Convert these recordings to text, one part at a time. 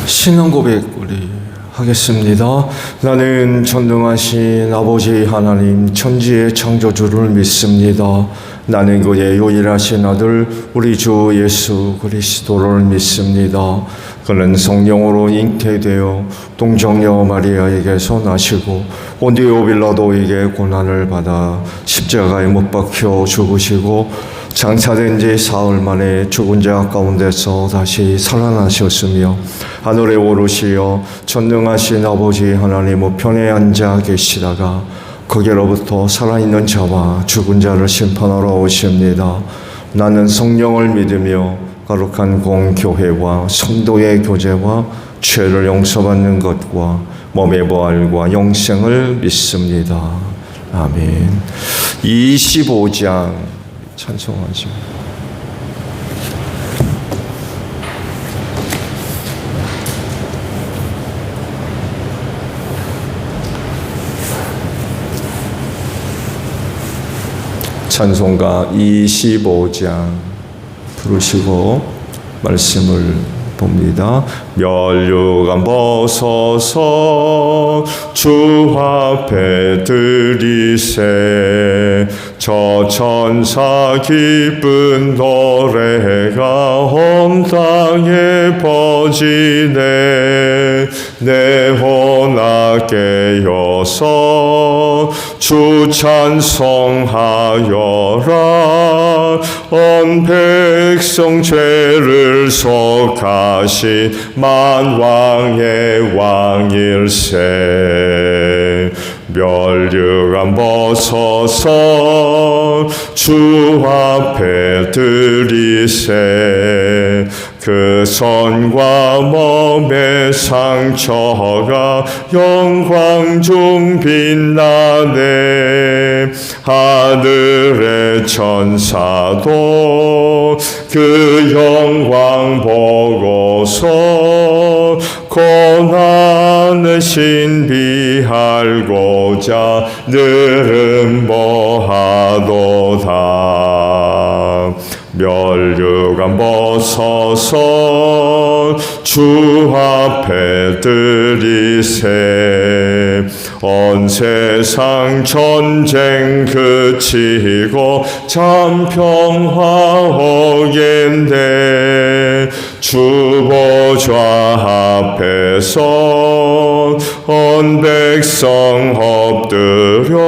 신앙 고백 우리 하겠습니다. 나는 전능하신 아버지 하나님 천지의 창조주를 믿습니다. 나는 그의 유일하신 아들 우리 주 예수 그리스도를 믿습니다. 그는 성령으로 잉태되어 동정녀 마리아에게서 나시고 본디오 빌라도에게 고난을 받아 십자가에 못 박혀 죽으시고 장사된 지 사흘 만에 죽은 자 가운데서 다시 살아나셨으며 하늘에 오르시어 전능하신 아버지 하나님 우편에 앉아 계시다가 거기로부터 살아있는 자와 죽은 자를 심판하러 오십니다. 나는 성령을 믿으며 거룩한 공교회와 성도의 교제와 죄를 용서받는 것과 몸의 부활과 영생을 믿습니다. 아멘. 25장 찬송하죠. 찬송가 25장 부르시고 말씀을 봅니다. 면류관 벗어서 주 앞에 드리세 저 천사 기쁜 노래가 온 땅에 퍼지네 내 혼아 깨어서 주 찬송하여라 온 백성 죄를 속하신 만왕의 왕일세 면류관 벗어서 주 앞에 드리세 그 손과 몸의 상처가 영광 중 빛나네 하늘의 천사도 그 영광 보고서 고난을 신비할고자 늘은 뭐하도다 면류관 벗어서 주 앞에 드리세 온 세상 전쟁 그치고 참 평화 오겠네 주 보좌 앞에서 온 백성 엎드려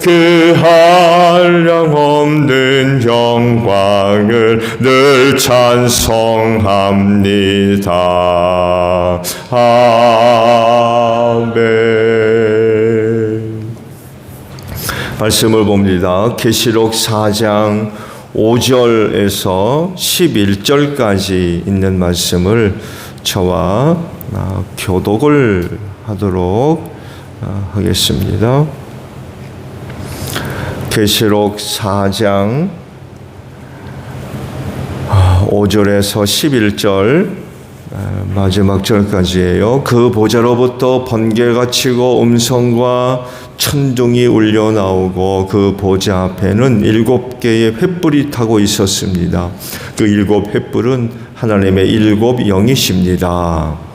그 한량 없는 영광을 늘 찬송합니다. 아멘. 말씀을 봅니다. 계시록 4장 5절에서 11절까지 있는 말씀을 저와 교독을 하도록 하겠습니다. 계시록 4장 5절에서 11절 마지막 절까지예요. 그 보좌로부터 번개가 치고 음성과 천둥이 울려 나오고 그 보좌 앞에는 7개의 횃불이 타고 있었습니다. 그 7 횃불은 하나님의 7 영이십니다.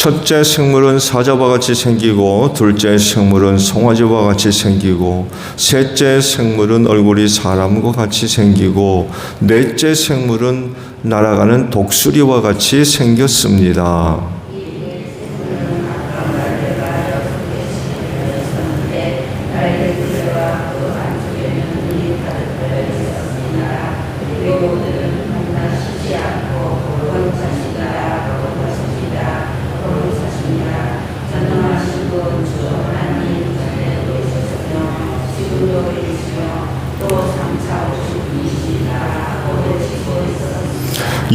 첫째 생물은 사자와 같이 생기고 둘째 생물은 송아지와 같이 생기고 셋째 생물은 얼굴이 사람과 같이 생기고 넷째 생물은 날아가는 독수리와 같이 생겼습니다.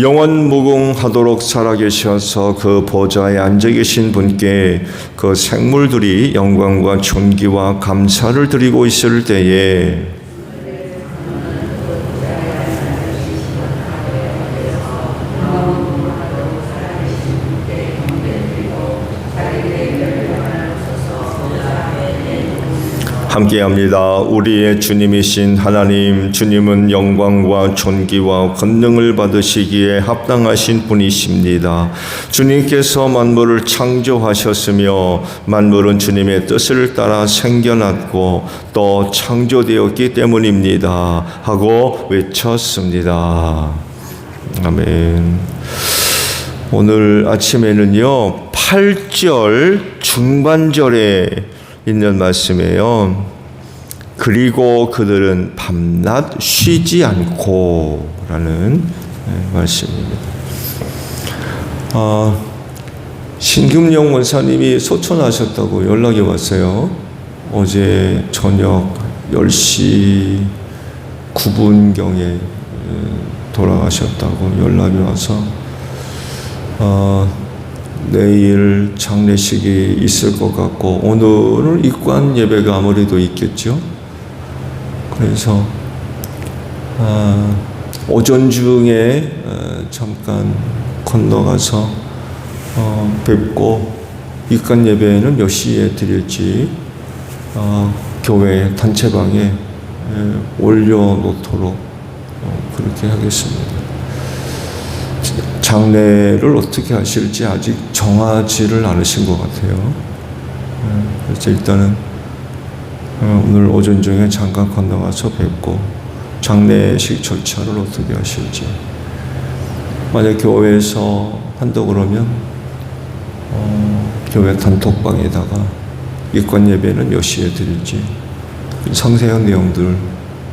영원 무궁하도록 살아계셔서 그 보좌에 앉아 계신 분께 그 생물들이 영광과 존귀와 감사를 드리고 있을 때에 함께합니다. 우리의 주님이신 하나님, 주님은 영광과 존귀와 권능을 받으시기에 합당하신 분이십니다. 주님께서 만물을 창조하셨으며 만물은 주님의 뜻을 따라 생겨났고 또 창조되었기 때문입니다 하고 외쳤습니다. 아멘. 오늘 아침에는요 8절 중반절에 있는 말씀이에요. 그리고 그들은 밤낮 쉬지 않고 라는 말씀입니다. 신금영 원사님이 소천하셨다고 연락이 왔어요. 어제 저녁 10시 9분경에 돌아가셨다고 연락이 와서 내일 장례식이 있을 것 같고 오늘은 입관 예배가 아무래도 있겠죠. 그래서 오전 중에 잠깐 건너가서 뵙고 입관 예배는 몇 시에 드릴지 교회 단체방에 올려놓도록 그렇게 하겠습니다. 장례를 어떻게 하실지 아직 정하지를 않으신 것 같아요. 그래서 일단은 오늘 오전 중에 잠깐 건너가서 뵙고 장례식 절차를 어떻게 하실지, 만약 교회에서 한다 그러면 교회 단톡방에다가 입관 예배는 몇 시에 드릴지 상세한 내용들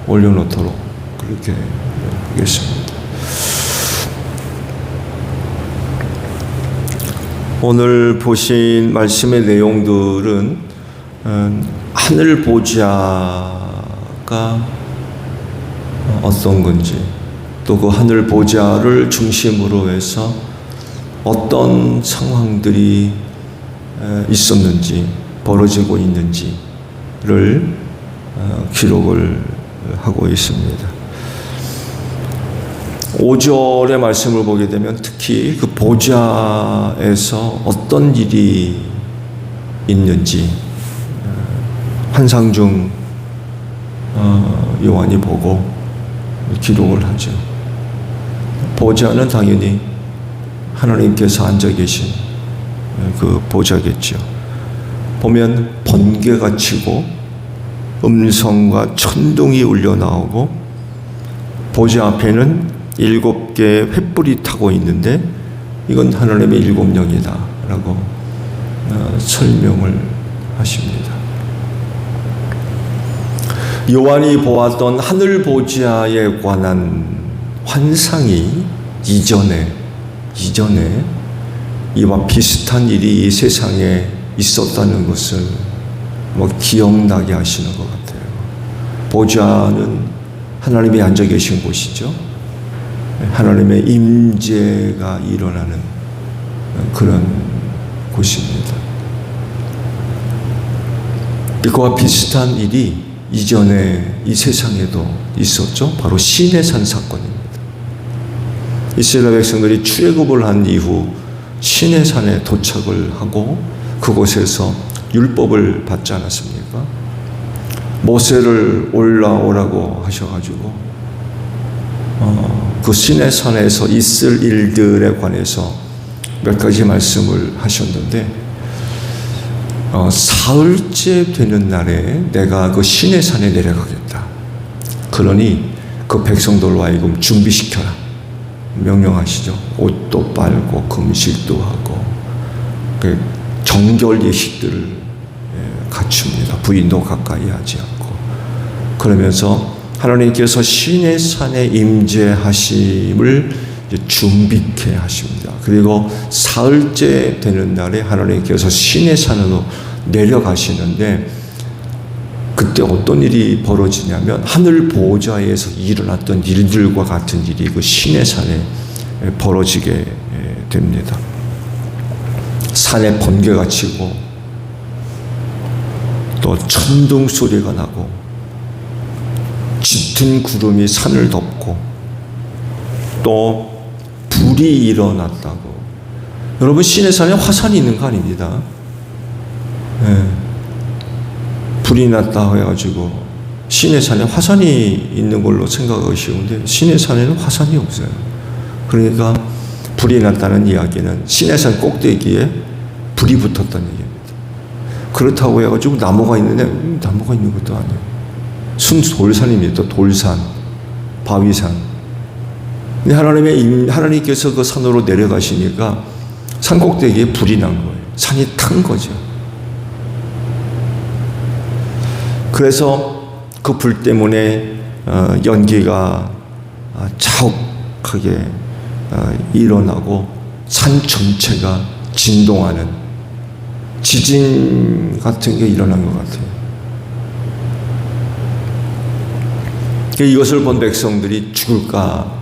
올려놓도록 그렇게 하겠습니다. 오늘 보신 말씀의 내용들은 하늘 보좌가 어떤 건지, 또 그 하늘 보좌를 중심으로 해서 어떤 상황들이 있었는지, 벌어지고 있는지를 기록을 하고 있습니다. 5절의 말씀을 보게 되면 특히 그 보좌에서 어떤 일이 있는지 환상 중 요한이 보고 기록을 하죠. 보좌는 당연히 하나님께서 앉아 계신 그 보좌겠죠. 보면 번개가 치고 음성과 천둥이 울려 나오고 보좌 앞에는 7개의 횃불이 타고 있는데 이건 하나님의 7영이다 라고 설명을 하십니다. 요한이 보았던 하늘 보좌에 관한 환상이 이전에 이와 비슷한 일이 이 세상에 있었다는 것을 기억나게 하시는 것 같아요. 보좌는 하나님이 앉아 계신 곳이죠. 하나님의 임재가 일어나는 그런 곳입니다. 이거와 비슷한 일이 이전에 이 세상에도 있었죠. 바로 시내산 사건입니다. 이스라엘 백성들이 출애굽을 한 이후 시내산에 도착을 하고 그곳에서 율법을 받지 않았습니까? 모세를 올라오라고 하셔가지고 그 시내산에서 있을 일들에 관해서 몇 가지 말씀을 하셨는데 사흘째 되는 날에 내가 그 시내산에 내려가겠다. 그러니 그 백성들로 하여금 준비시켜라. 명령하시죠. 옷도 빨고 금식도 하고 정결 예식들을 갖춥니다. 부인도 가까이 하지 않고. 그러면서 하나님께서 시내산에 임재하심을 준비케 하십니다. 그리고 사흘째 되는 날에 하나님께서 시내산으로 내려가시는데 그때 어떤 일이 벌어지냐면 하늘 보좌에서 일어났던 일들과 같은 일이 그 시내산에 벌어지게 됩니다. 산에 번개가 치고 또 천둥 소리가 나고 짙은 구름이 산을 덮고 또 불이 일어났다고. 여러분, 시내산에 화산이 있는 거 아닙니다. 네. 불이 났다 해가지고 시내산에 화산이 있는 걸로 생각하기 쉬운데 시내산에는 화산이 없어요. 그러니까 불이 났다는 이야기는 시내산 꼭대기에 불이 붙었다는 얘기입니다. 그렇다고 해가지고 나무가 있는데 나무가 있는 것도 아니에요. 순 돌산입니다. 돌산, 바위산. 근데 하나님께서 그 산으로 내려가시니까 산 꼭대기에 불이 난 거예요. 산이 탄 거죠. 그래서 그 불 때문에 연기가 자욱하게 일어나고 산 전체가 진동하는 지진 같은 게 일어난 것 같아요. 이것을 본 백성들이 죽을까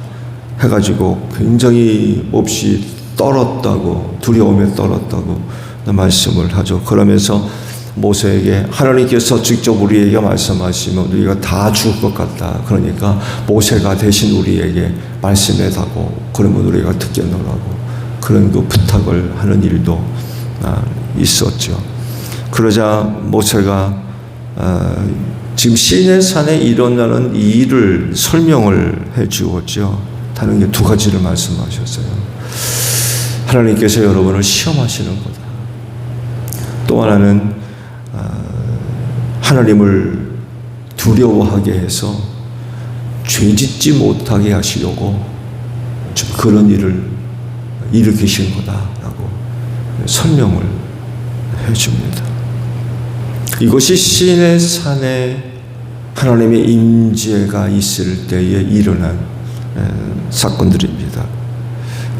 해가지고 굉장히 몹시 떨었다고, 두려움에 떨었다고 말씀을 하죠. 그러면서 모세에게 하나님께서 직접 우리에게 말씀하시면 우리가 다 죽을 것 같다. 그러니까 모세가 대신 우리에게 말씀해다고, 그러면 우리가 듣겠노라고 그런 그 부탁을 하는 일도 있었죠. 그러자 모세가 지금 시내산에 일어나는 이 일을 설명을 해 주었죠. 다른 게 두 가지를 말씀하셨어요. 하나님께서 여러분을 시험하시는 거다. 또 하나는 하나님을 두려워하게 해서 죄짓지 못하게 하시려고 좀 그런 일을 일으키신 거다라고 설명을 해줍니다. 이것이 시내산에 하나님의 임재가 있을 때에 일어난 사건들입니다.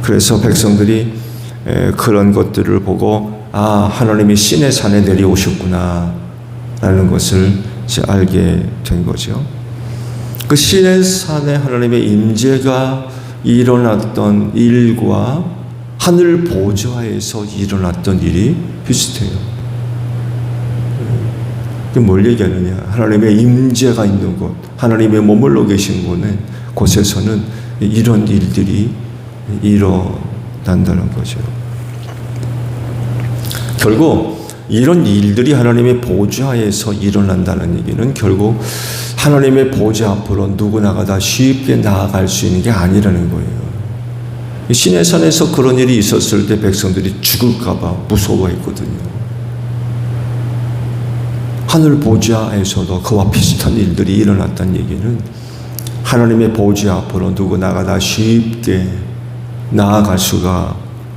그래서 백성들이 그런 것들을 보고 하나님이 시내산에 내려오셨구나 라는 것을 알게 된 거죠. 그 시내산에 하나님의 임재가 일어났던 일과 하늘 보좌에서 일어났던 일이 비슷해요. 뭘 얘기하느냐? 하나님의 임재가 있는 곳, 하나님의 머물러 계신 곳에서는 이런 일들이 일어난다는 거죠. 결국 이런 일들이 하나님의 보좌에서 일어난다는 얘기는 결국 하나님의 보좌 앞으로 누구나가 다 쉽게 나아갈 수 있는 게 아니라는 거예요. 시내산에서 그런 일이 있었을 때 백성들이 죽을까 봐 무서워했거든요. 하늘 보좌에서도 그와 비슷한 일들이 일어났다는 얘기는 하나님의 보좌 앞으로 누구나가 다 쉽게 나아갈 수가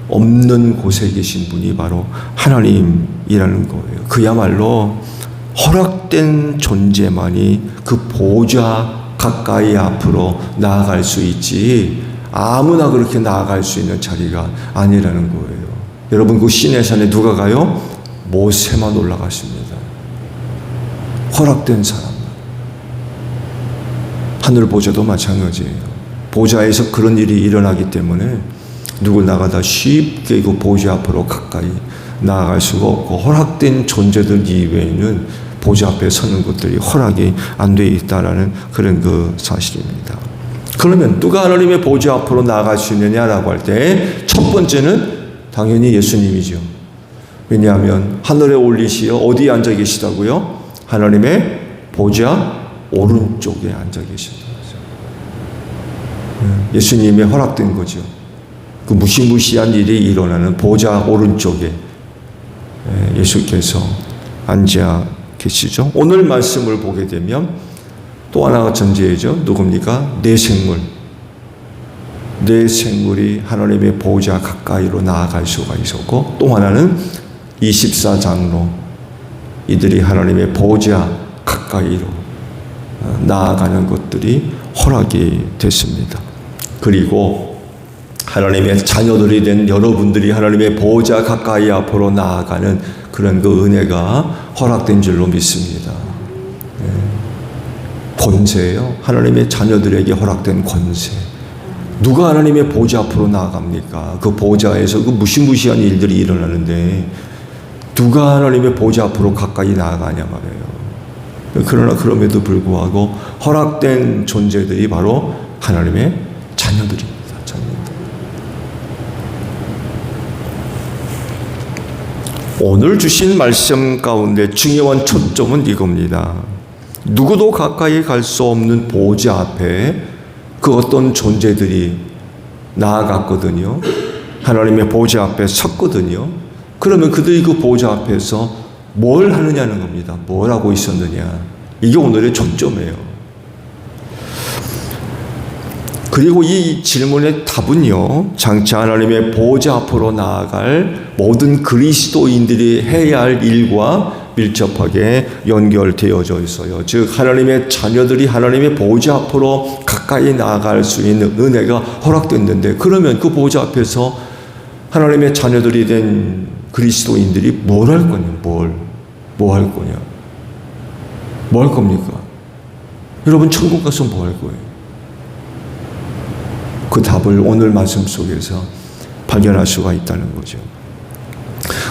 없는 곳에 계신 분이 바로 하나님이라는 거예요. 그야말로 허락된 존재만이 그 보좌 가까이 앞으로 나아갈 수 있지 아무나 그렇게 나아갈 수 있는 자리가 아니라는 거예요. 여러분, 그 시내산에 누가 가요? 모세만 올라갔습니다. 허락된 사람만. 하늘 보좌도 마찬가지예요. 보좌에서 그런 일이 일어나기 때문에 누구나가 다 쉽게 그 보좌 앞으로 가까이 나아갈 수가 없고 허락된 존재들 이외에는 보좌 앞에 서는 것들이 허락이 안 돼 있다라는 그런 그 사실입니다. 그러면 누가 하나님의 보좌 앞으로 나아갈 수 있느냐라고 할 때 첫 번째는 당연히 예수님이죠. 왜냐하면 하늘에 올리시어 어디에 앉아 계시다고요? 하나님의 보좌 오른쪽에 앉아 계신다. 예수님의 허락된 거죠. 그 무시무시한 일이 일어나는 보좌 오른쪽에 예수께서 앉아 계시죠. 오늘 말씀을 보게 되면 또 하나가 전제이죠. 누굽니까? 내 생물. 내 생물이 하나님의 보좌 가까이로 나아갈 수가 있었고, 또 하나는 24장로. 이들이 하나님의 보좌 가까이로 나아가는 것들이 허락이 됐습니다. 그리고 하나님의 자녀들이 된 여러분들이 하나님의 보좌 가까이 앞으로 나아가는 그런 그 은혜가 허락된 줄로 믿습니다. 권세예요. 하나님의 자녀들에게 허락된 권세. 누가 하나님의 보좌 앞으로 나아갑니까? 그 보좌에서 그 무시무시한 일들이 일어나는데 누가 하나님의 보좌 앞으로 가까이 나아가냐 말이에요. 그러나 그럼에도 불구하고 허락된 존재들이 바로 하나님의 자녀들입니다. 자녀들. 오늘 주신 말씀 가운데 중요한 초점은 이겁니다. 누구도 가까이 갈 수 없는 보좌 앞에 그 어떤 존재들이 나아갔거든요. 하나님의 보좌 앞에 섰거든요. 그러면 그들이 그 보좌 앞에서 뭘 하느냐는 겁니다. 뭘 하고 있었느냐. 이게 오늘의 초점이에요. 그리고 이 질문의 답은요, 장차 하나님의 보좌 앞으로 나아갈 모든 그리스도인들이 해야 할 일과 밀접하게 연결되어져 있어요. 즉 하나님의 자녀들이 하나님의 보좌 앞으로 가까이 나아갈 수 있는 은혜가 허락됐는데, 그러면 그 보좌 앞에서 하나님의 자녀들이 된 그리스도인들이 뭘 할 거냐? 뭐 할 거냐? 뭐 할 겁니까? 여러분 천국 가서 뭐 할 거예요? 그 답을 오늘 말씀 속에서 발견할 수가 있다는 거죠.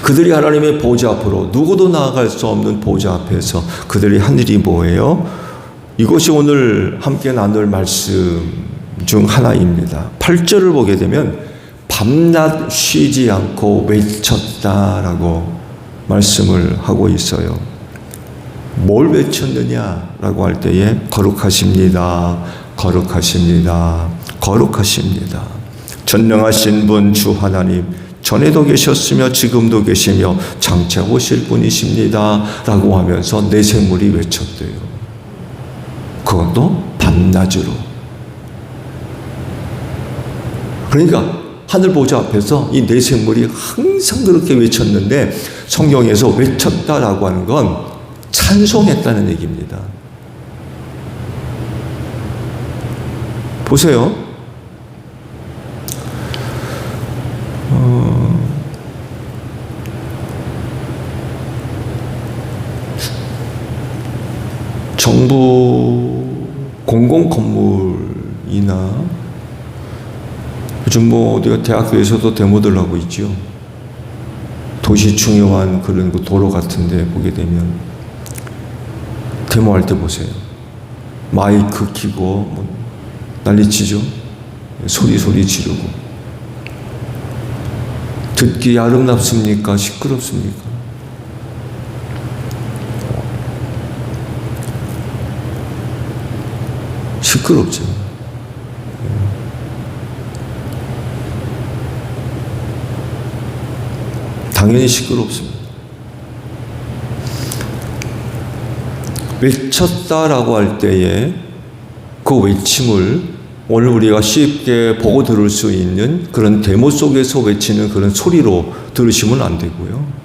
그들이 하나님의 보좌 앞으로, 누구도 나아갈 수 없는 보좌 앞에서 그들이 한 일이 뭐예요? 이것이 오늘 함께 나눌 말씀 중 하나입니다. 8절을 보게 되면 밤낮 쉬지 않고 외쳤다라고 말씀을 하고 있어요. 뭘 외쳤느냐라고 할 때에 거룩하십니다. 거룩하십니다. 거룩하십니다. 전능하신 분 주 하나님, 전에도 계셨으며 지금도 계시며 장차 오실 분이십니다 라고 하면서 내생물이 외쳤대요. 그것도 밤낮으로. 그러니까 하늘 보좌 앞에서 이 내생물이 항상 그렇게 외쳤는데, 성경에서 외쳤다라고 하는 건 찬송했다는 얘기입니다. 보세요. 정부 공공 건물이나 요즘 어디가 대학교에서도 데모들 하고 있죠. 도시 중요한 그런 그 도로 같은데 보게 되면 데모할 때 보세요. 마이크 켜고 난리치죠. 소리 지르고. 듣기 아름답습니까? 시끄럽습니까? 시끄럽죠. 당연히 시끄럽습니다. 외쳤다라고 할 때에 그 외침을 오늘 우리가 쉽게 보고 들을 수 있는 그런 데모 속에서 외치는 그런 소리로 들으시면 안 되고요.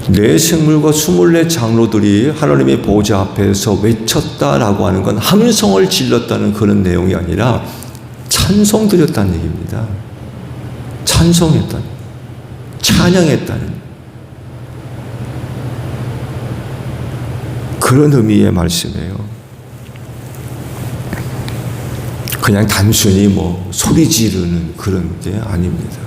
네 생물과 24 장로들이 하나님의 보좌 앞에서 외쳤다라고 하는 건 함성을 질렀다는 그런 내용이 아니라 찬송 드렸다는 얘기입니다. 찬송했다는, 찬양했다는 그런 의미의 말씀이에요. 그냥 단순히 소리 지르는 그런 게 아닙니다.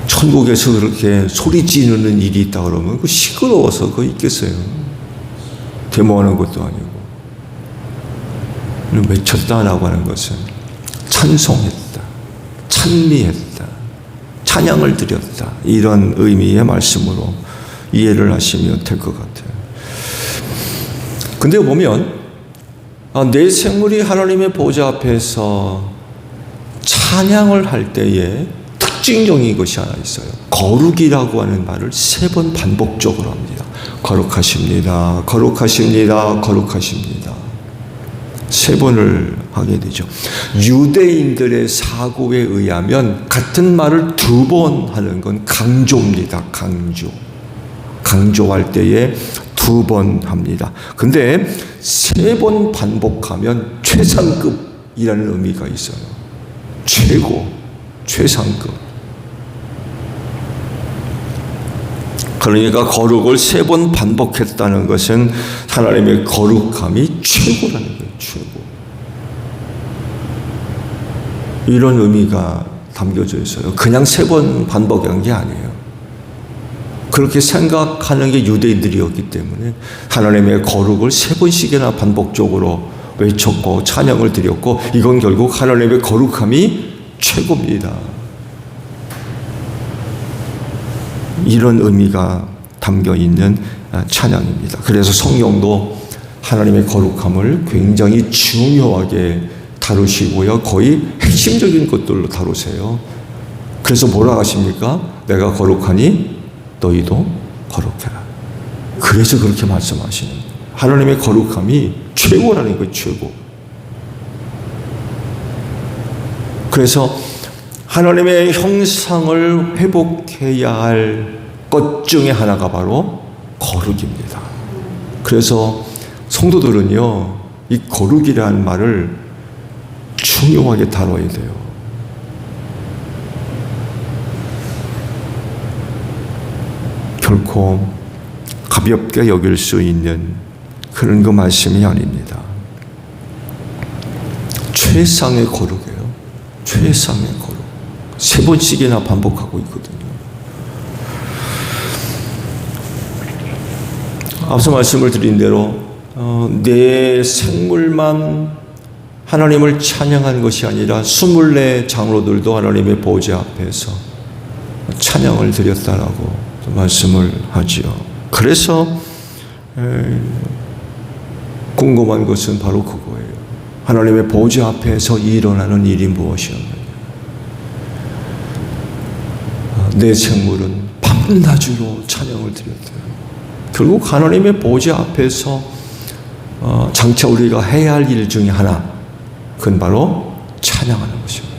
천국에서 그렇게 소리 지르는 일이 있다 그러면 그 시끄러워서 그거 있겠어요. 데모하는 것도 아니고. 외쳤다라고 하는 것은 찬송했다, 찬미했다, 찬양을 드렸다, 이런 의미의 말씀으로 이해를 하시면 될 것 같아요. 근데 보면 내 생물이 하나님의 보좌 앞에서 찬양을 할 때에 특징적인 것이 하나 있어요. 거룩이라고 하는 말을 3번 반복적으로 합니다. 거룩하십니다. 거룩하십니다. 거룩하십니다. 3번을 하게 되죠. 유대인들의 사고에 의하면 같은 말을 2번 하는 건 강조입니다. 강조. 강조할 때에 2번 합니다. 근데 3번 반복하면 최상급이라는 의미가 있어요. 최고, 최상급. 그러니까 거룩을 3번 반복했다는 것은 하나님의 거룩함이 최고라는 거예요. 최고. 이런 의미가 담겨져 있어요. 그냥 3번 반복한 게 아니에요. 그렇게 생각하는 게 유대인들이었기 때문에 하나님의 거룩을 3번씩이나 반복적으로 외쳤고 찬양을 드렸고, 이건 결국 하나님의 거룩함이 최고입니다. 이런 의미가 담겨 있는 찬양입니다. 그래서 성경도 하나님의 거룩함을 굉장히 중요하게 다루시고요. 거의 핵심적인 것들로 다루세요. 그래서 뭐라 하십니까? 내가 거룩하니 너희도 거룩해라. 그래서 그렇게 말씀하시는 거예요. 하나님의 거룩함이 최고라는 거예요. 최고. 그래서 하나님의 형상을 회복해야 할 것 중에 하나가 바로 거룩입니다. 그래서 성도들은요, 이 거룩이라는 말을 중요하게 다뤄야 돼요. 결코 가볍게 여길 수 있는 그런 그 말씀이 아닙니다. 최상의 거룩이에요. 최상의 거룩. 3번씩이나 반복하고 있거든요. 앞서 말씀을 드린 대로 내 생물만 하나님을 찬양한 것이 아니라 24 장로들도 하나님의 보좌 앞에서 찬양을 드렸다라고 말씀을 하지요. 그래서 궁금한 것은 바로 그거예요. 하나님의 보좌 앞에서 일어나는 일이 무엇이었느냐. 내 생물은 밤낮으로 찬양을 드렸대요. 결국 하나님의 보좌 앞에서 장차 우리가 해야 할 일 중에 하나, 그건 바로 찬양하는 것입니다.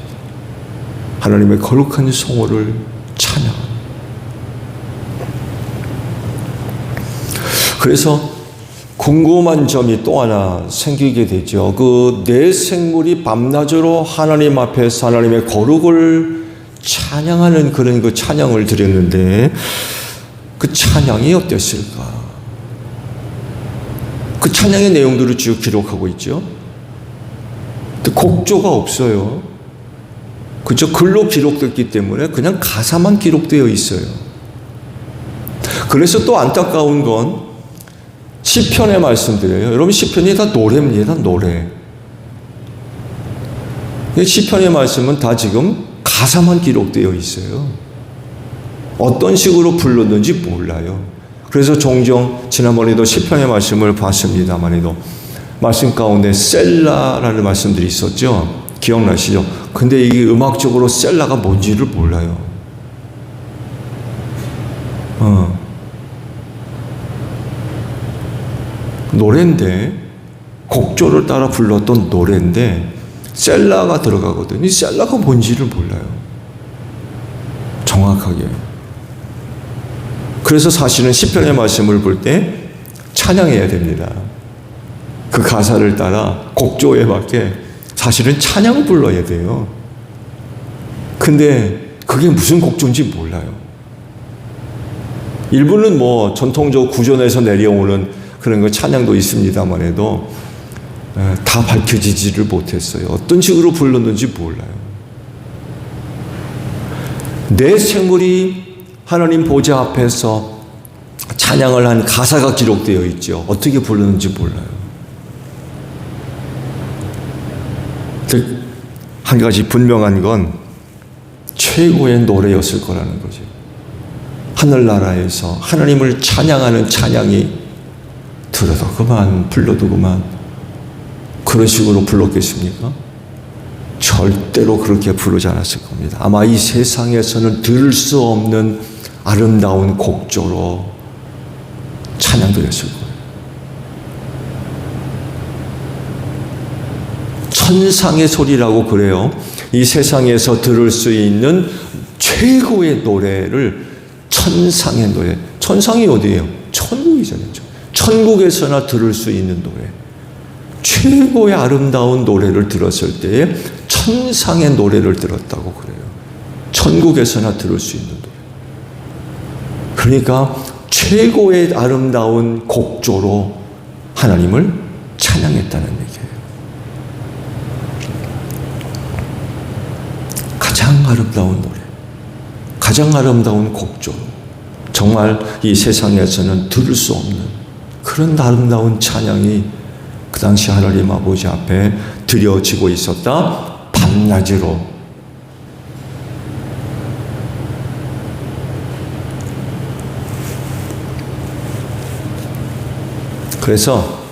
하나님의 거룩한 성호를 찬양하는. 그래서 궁금한 점이 또 하나 생기게 되죠. 그 내 생물이 밤낮으로 하나님 앞에서 하나님의 거룩을 찬양하는 그런 그 찬양을 드렸는데 그 찬양이 어땠을까? 그 찬양의 내용들을 쭉 기록하고 있죠. 곡조가 없어요. 그저 글로 기록됐기 때문에 그냥 가사만 기록되어 있어요. 그래서 또 안타까운 건 시편의 말씀드려요. 여러분 시편이 다 노래입니다. 노래. 시편의 말씀은 다 지금 가사만 기록되어 있어요. 어떤 식으로 불렀는지 몰라요. 그래서 종종 지난번에도 시편의 말씀을 봤습니다만에도 말씀 가운데 셀라라는 말씀들이 있었죠. 기억나시죠? 근데 이게 음악적으로 셀라가 뭔지를 몰라요. 노래인데 곡조를 따라 불렀던 노래인데 셀라가 들어가거든요. 이 셀라가 뭔지를 몰라요. 정확하게. 그래서 사실은 시편의 말씀을 볼 때 찬양해야 됩니다. 그 가사를 따라 곡조에 맞게 사실은 찬양을 불러야 돼요. 근데 그게 무슨 곡조인지 몰라요. 일부는 뭐 전통적 구전에서 내려오는 그런 거 찬양도 있습니다만 해도 다 밝혀지지를 못했어요. 어떤 식으로 불렀는지 몰라요. 내 생물이 하나님 보좌 앞에서 찬양을 한 가사가 기록되어 있죠. 어떻게 부르는지 몰라요. 한 가지 분명한 건 최고의 노래였을 거라는 거죠. 하늘나라에서 하나님을 찬양하는 찬양이 들어도 그만 불러도 그만 그런 식으로 불렀겠습니까? 절대로 그렇게 부르지 않았을 겁니다. 아마 이 세상에서는 들을 수 없는 아름다운 곡조로 찬양드렸을 거예요. 천상의 소리라고 그래요. 이 세상에서 들을 수 있는 최고의 노래를 천상의 노래. 천상이 어디예요? 천국이잖아요. 천국에서나 들을 수 있는 노래. 최고의 아름다운 노래를 들었을 때에 천상의 노래를 들었다고 그래요. 천국에서나 들을 수 있는 노래. 그러니까 최고의 아름다운 곡조로 하나님을 찬양했다는 얘기예요. 가장 아름다운 노래, 가장 아름다운 곡조, 정말 이 세상에서는 들을 수 없는 그런 아름다운 찬양이 그 당시 하나님 아버지 앞에 드려지고 있었다. 밤낮으로. 그래서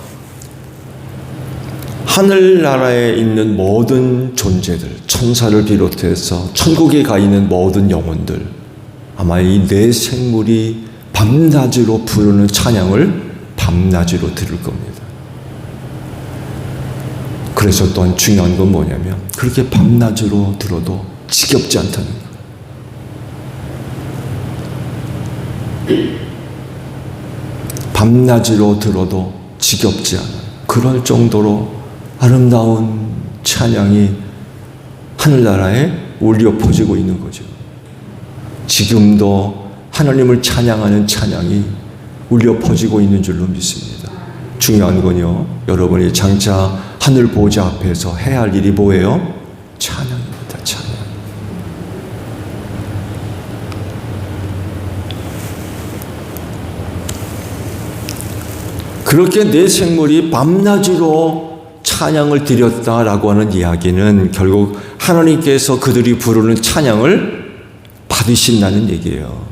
하늘나라에 있는 모든 존재들, 천사를 비롯해서 천국에 가 있는 모든 영혼들, 아마 이 네 생물이 밤낮으로 부르는 찬양을 밤낮으로 들을 겁니다. 그래서 또한 중요한 건 뭐냐면 그렇게 밤낮으로 들어도 지겹지 않다는 거예요. 밤낮으로 들어도 지겹지 않아요. 그럴 정도로 아름다운 찬양이 하늘나라에 울려 퍼지고 있는 거죠. 지금도 하나님을 찬양하는 찬양이 울려 퍼지고 있는 줄로 믿습니다. 중요한 건요, 여러분이 장차 하늘 보좌 앞에서 해야 할 일이 뭐예요? 찬양입니다. 찬양. 그렇게 네 생물이 밤낮으로 찬양을 드렸다라고 하는 이야기는 결국 하나님께서 그들이 부르는 찬양을 받으신다는 얘기예요.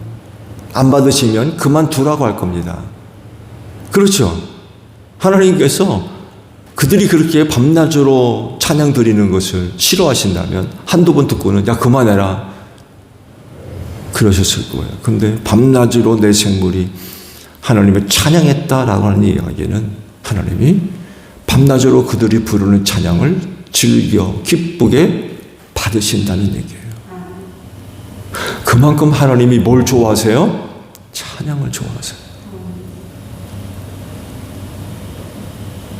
안 받으시면 그만두라고 할 겁니다. 그렇죠? 하나님께서 그들이 그렇게 밤낮으로 찬양 드리는 것을 싫어하신다면 한두 번 듣고는 야 그만해라 그러셨을 거예요. 그런데 밤낮으로 내 생물이 하나님을 찬양했다라고 하는 이야기는 하나님이 밤낮으로 그들이 부르는 찬양을 즐겨 기쁘게 받으신다는 얘기예요. 그만큼 하나님이 뭘 좋아하세요? 찬양을 좋아하세요.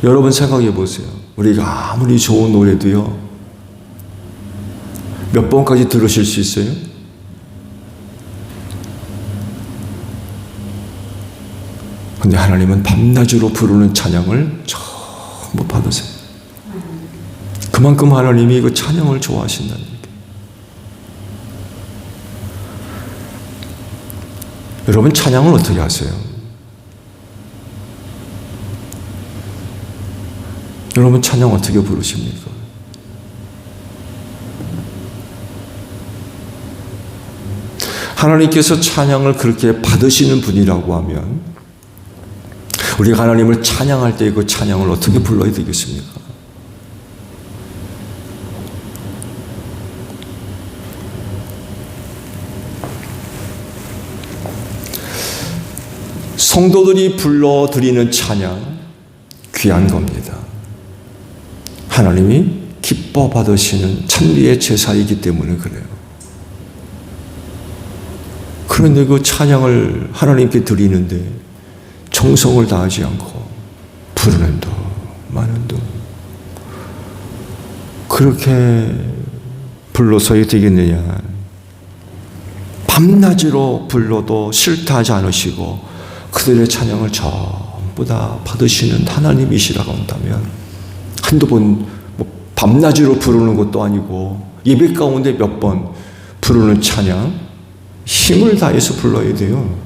여러분 생각해 보세요. 우리가 아무리 좋은 노래도요, 몇 번까지 들으실 수 있어요? 근데 하나님은 밤낮으로 부르는 찬양을 전부 받으세요. 그만큼 하나님이 그 찬양을 좋아하신다는 얘기예요. 여러분 찬양을 어떻게 하세요? 여러분 찬양 어떻게 부르십니까? 하나님께서 찬양을 그렇게 받으시는 분이라고 하면 우리가 하나님을 찬양할 때 그 찬양을 어떻게 불러야 되겠습니까? 성도들이 불러드리는 찬양 귀한 겁니다. 하나님이 기뻐 받으시는 찬미의 제사이기 때문에 그래요. 그런데 그 찬양을 하나님께 드리는데 정성을 다하지 않고 부르는 도 많은 도 그렇게 불러서야 되겠느냐. 밤낮으로 불러도 싫다 하지 않으시고 그들의 찬양을 전부 다 받으시는 하나님이시라고 한다면 한두 번 밤낮으로 부르는 것도 아니고 예배 가운데 몇 번 부르는 찬양 힘을 다해서 불러야 돼요.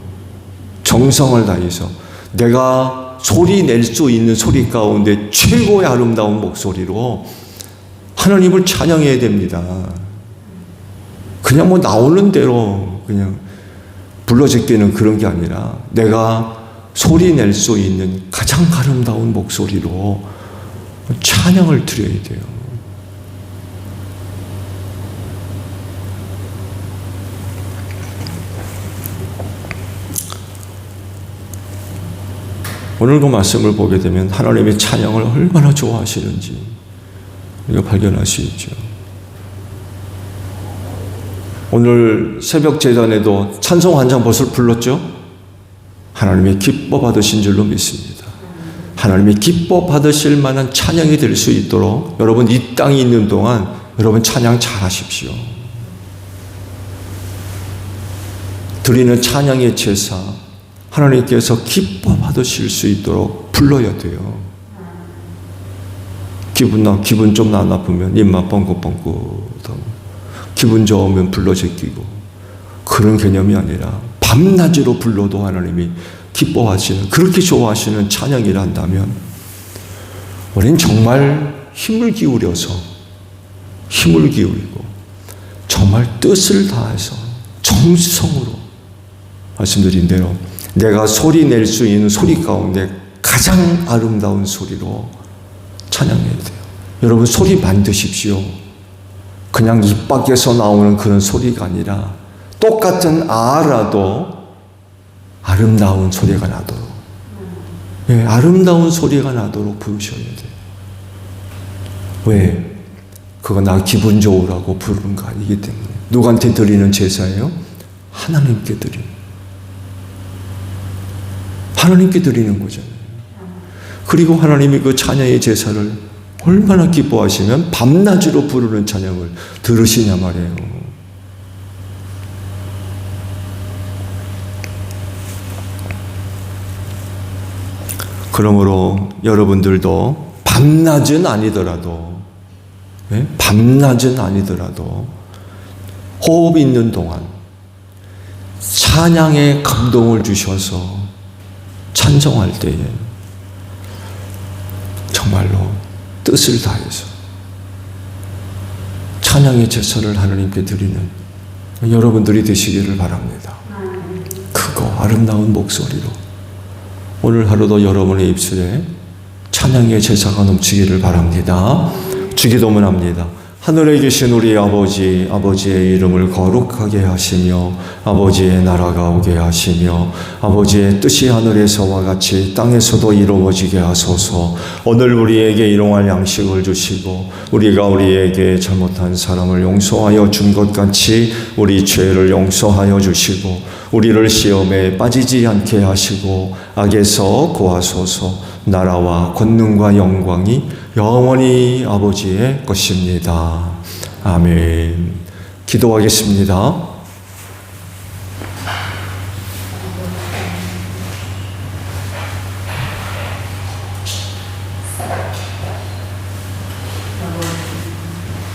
정성을 다해서 내가 소리 낼 수 있는 소리 가운데 최고의 아름다운 목소리로 하나님을 찬양해야 됩니다. 그냥 나오는 대로 그냥 불러제끼는 그런 게 아니라 내가 소리 낼 수 있는 가장 아름다운 목소리로 찬양을 드려야 돼요. 오늘 그 말씀을 보게 되면 하나님의 찬양을 얼마나 좋아하시는지 우리가 발견할 수 있죠. 오늘 새벽 제단에도 찬송 한 장 벌써 불렀죠? 하나님이 기뻐 받으신 줄로 믿습니다. 하나님이 기뻐 받으실 만한 찬양이 될 수 있도록 여러분 이 땅에 있는 동안 여러분 찬양 잘 하십시오. 드리는 찬양의 제사 하나님께서 기뻐 받으실 수 있도록 불러야 돼요. 기분 좀 안 나쁘면 입맛 뻥긋뻥긋하고 기분 좋으면 불러 제끼고 그런 개념이 아니라 밤낮으로 불러도 하나님이 기뻐하시는 그렇게 좋아하시는 찬양이라 한다면 우리는 정말 힘을 기울이고 정말 뜻을 다해서 정성으로 말씀드린 대로 내가 소리 낼 수 있는 소리 가운데 가장 아름다운 소리로 찬양해야 돼요. 여러분 소리 만드십시오. 그냥 입 밖에서 나오는 그런 소리가 아니라 똑같은 아라도 아름다운 소리가 나도록, 예, 아름다운 소리가 나도록 부르셔야 돼요. 왜? 그거 나 기분 좋으라고 부르는 거 아니기 때문에. 누구한테 드리는 제사예요? 하나님께 드리는, 하나님께 드리는 거잖아요. 그리고 하나님이 그 찬양의 제사를 얼마나 기뻐하시면 밤낮으로 부르는 찬양을 들으시냐 말이에요. 그러므로 여러분들도 밤낮은 아니더라도, 예? 밤낮은 아니더라도 호흡 있는 동안 찬양에 감동을 주셔서 찬송할 때에 정말로 뜻을 다해서 찬양의 제사를 하나님께 드리는 여러분들이 되시기를 바랍니다. 크고 아름다운 목소리로 오늘 하루도 여러분의 입술에 찬양의 제사가 넘치기를 바랍니다. 주기도문 합니다. 하늘에 계신 우리 아버지, 아버지의 이름을 거룩하게 하시며 아버지의 나라가 오게 하시며 아버지의 뜻이 하늘에서와 같이 땅에서도 이루어지게 하소서. 오늘 우리에게 일용할 양식을 주시고 우리가 우리에게 잘못한 사람을 용서하여 준 것 같이 우리 죄를 용서하여 주시고 우리를 시험에 빠지지 않게 하시고 악에서 구하소서. 나라와 권능과 영광이 영원히 아버지의 것입니다. 아멘. 기도하겠습니다.